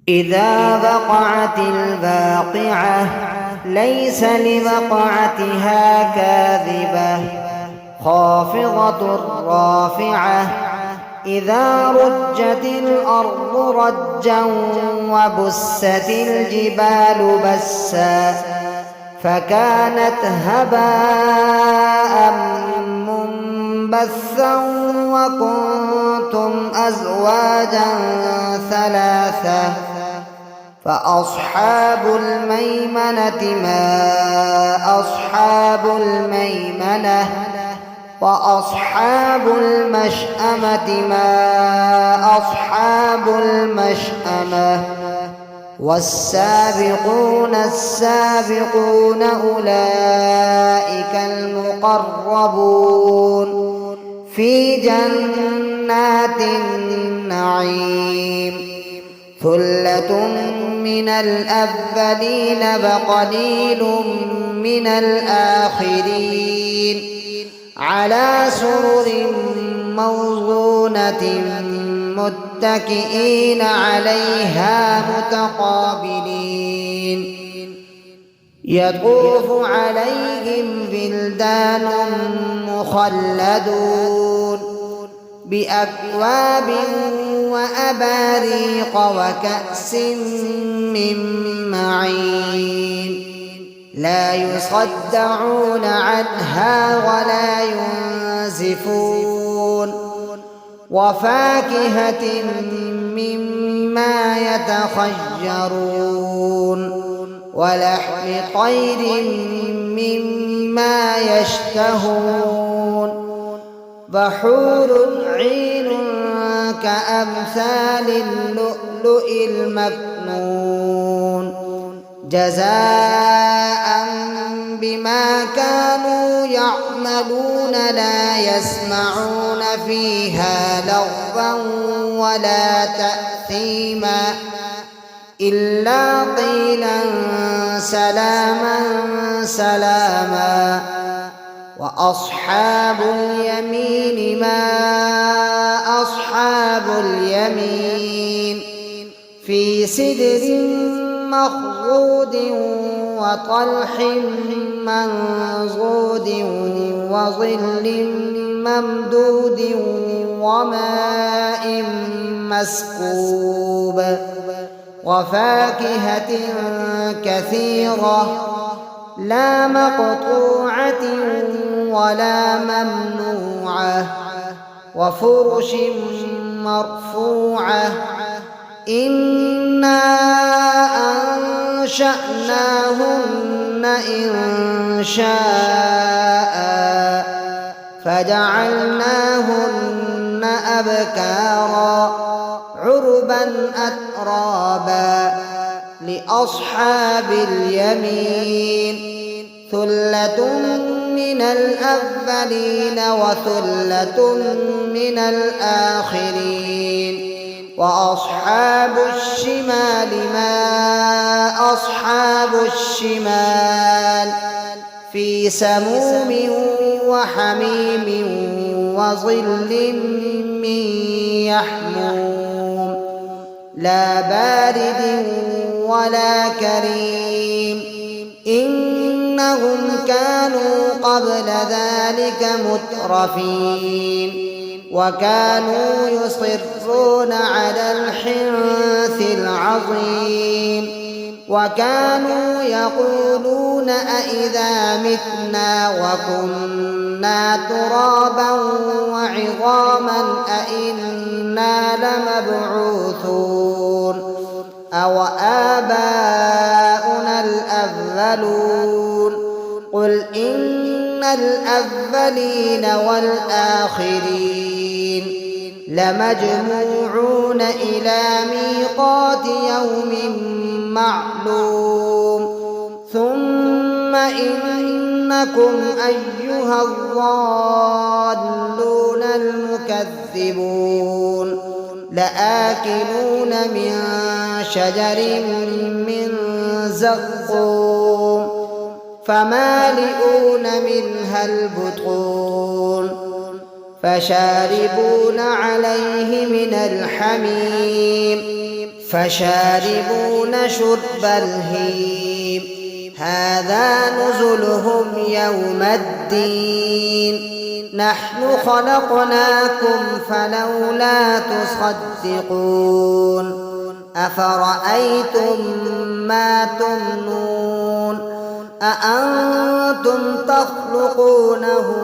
إذا وقعت الواقعة ليس لوقعتها كاذبة خافضة رافعة إذا رجت الأرض رجا وبست الجبال بسا فكانت هباء منبثا وكنتم أزواجا ثلاثة فأصحاب الميمنة ما أصحاب الميمنة وأصحاب المشأمة ما أصحاب المشأمة والسابقون السابقون أولئك المقربون في جنات النعيم ثلة من الأولين وقليل من الآخرين على سرر موضونة متكئين عليها متقابلين يطوف عليهم ولدان مخلدون بأكواب وأباريق وكأس من معين لا يصدعون عنها ولا ينزفون وفاكهة مما يتخيرون ولحم طير مما يشتهون وحور عين كأمثال اللؤلؤ المكنون جزاء بما كانوا يعملون لا يسمعون فيها لغوا ولا تأثيما إلا قيلا سلاما سلاما وأصحاب اليمين ما أصحاب اليمين في سدر مخضود وطلح منضود وظل ممدود وماء مسكوب وفاكهة كثيرة لا مقطوعة ولا ممنوعة وفرش مرفوعة إنا أنشأناهن إنشاء فجعلناهن أبكارا عربا أترابا لأصحاب اليمين ثلة من الأولين وثلة من الآخرين وأصحاب الشمال ما أصحاب الشمال في سموم وحميم وظل من يحموم لا بارد ولا كريم إنهم كانوا قبل ذلك مترفين وكانوا يصرون على الحنث العظيم وكانوا يقولون أئذا متنا وكنا ترابا وعظاما أئنا لمبعوثون أو آباؤنا الأولون قل إن الأولين والآخرين لمجموعون إلى ميقات يوم معلوم ثم إنكم أيها الضالون المكذبون لآكلون من شجر من زقوم فمالئون منها البطون فشاربون عليه من الحميم فشاربون شرب الهيم هذا نزلهم يوم الدين نحن خلقناكم فلولا تصدقون أفرأيتم ما تمنون أأنتم تخلقونه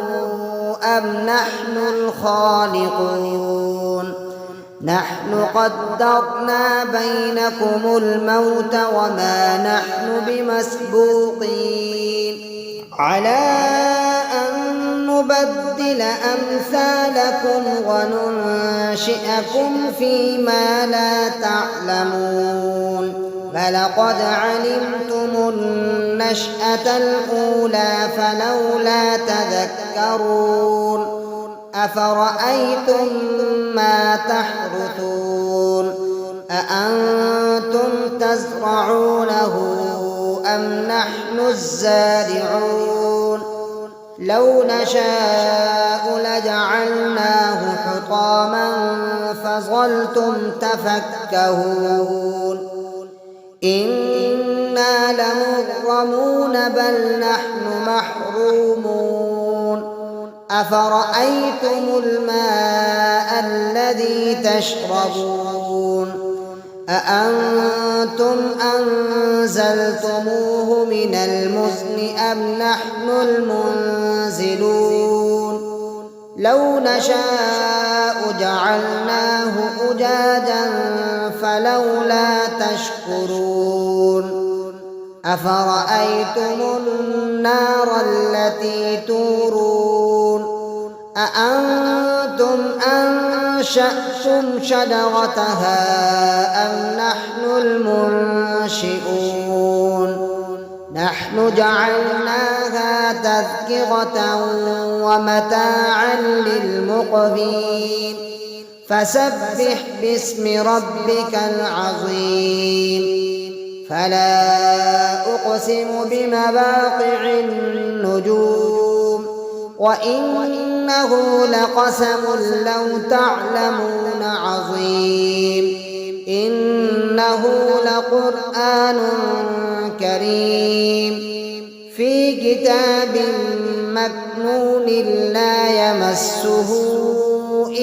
أم نحن الخالقون نحن قدرنا بينكم الموت وما نحن بمسبوقين على أن نبدل أمثالكم وننشئكم فيما لا تعلمون فلقد علمتم النشأة الأولى فلولا تذكرون أفرأيتم ما تحرثون أأنتم تزرعونه أم نحن الزارعون لو نشاء لجعلناه حطاما فظلتم تفكهون إنا لمغرمون بل نحن محرومون أفرأيتم الماء الذي تشربون أأنتم أنزلتموه من المزن أم نحن المنزلون لو نشاء جعلناه أجاجا فلولا تشكرون أفرأيتم النار التي تورون أأنتم أنشأتم شجرتها أم نحن المنشئون نحن جعلناها تذكرة ومتاعا للمقوين فسبح باسم ربك العظيم فلا أقسم بمواقع النجوم وإنه لقسم لو تعلمون عظيم إنه لقرآن كريم في كتاب مكنون لا يمسه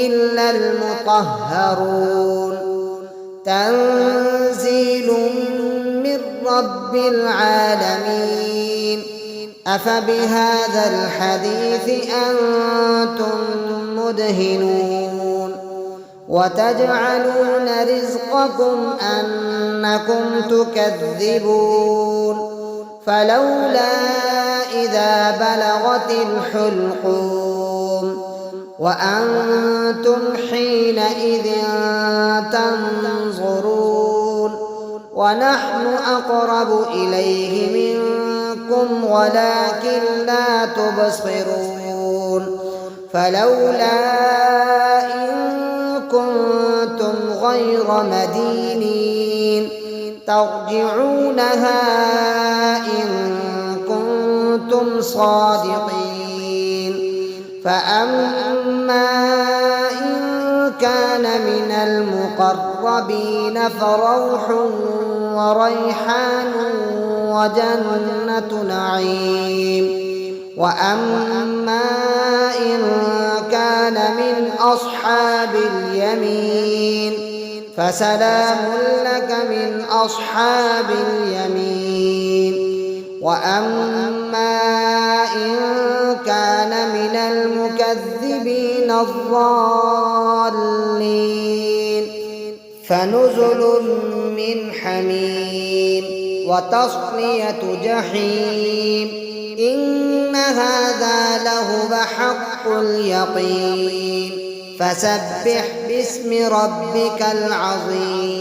إلا المطهرون تنزيل من رب العالمين أفبهذا الحديث أنتم مدهنون وتجعلون رزقكم أنكم تكذبون فلولا إذا بلغت الحلقوم وأنتم حينئذ تنظرون ونحن أقرب إليه منكم ولكن لا تبصرون فلولا إن كنتم غير مدينين ترجعونها إن كنتم صادقين فأما إن كان من المقربين فروح وريحان وجنة نعيم وأما إن كان من أصحاب اليمين فسلام لك من أصحاب اليمين وأما إن كان من المكذبين الضالين فنزل من حميم وتصلية جحيم إن هذا لهو حق اليقين فسبح باسم ربك العظيم